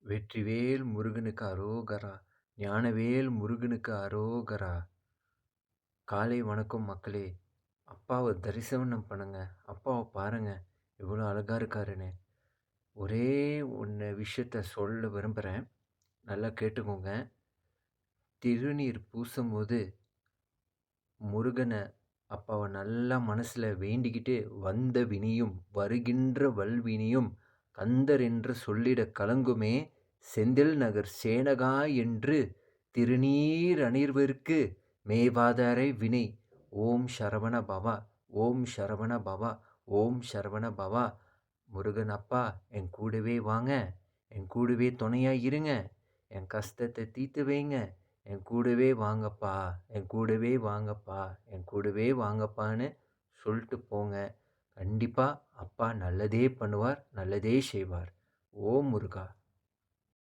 வெற்றிவேல் முருகனுக்கு அரோகரா! ஞானவேல் முருகனுக்கு அரோகரா! காலை வணக்கம் மக்களே! அப்பாவ தரிசனம் பண்ணுங்க. அப்பாவ பாருங்க. எவ்வளோ அழகா இருக்காருன்னு. ஒரே விஷயத்த சொல்ல விரும்புறேன். நல்லா கேட்டுக்கோங்க. திருநீர் பூசும்போது முருகன அப்பாவ நல்லா மனசுல வேண்டிக்கிட்டு, "வந்த வினையும் வருகின்ற வல்வினையும் கந்தர் என்று சொல்லிடக் கலங்குமே செந்தில் நகர் சேனகா என்று திருநீர் அணிர்வர்க்கு மேவாதாரை வினை. ஓம் சரவண பவா, ஓம் சரவண பவா, ஓம் சரவண பவா." முருகன் அப்பா என் கூடவே வாங்க, என் கூடவே துணையா இருங்க, என் கஷ்டத்த தீர்த்து வைங்க, என் கூடவே வாங்கப்பா, என் கூடவே வாங்கப்பா, என் கூடவே வாங்கப்பான்னு சொல்லிட்டு போங்க. கண்டிப்பா அப்பா நல்லதே பண்ணுவார், நல்லதே செய்வார். ஓம் முருகா!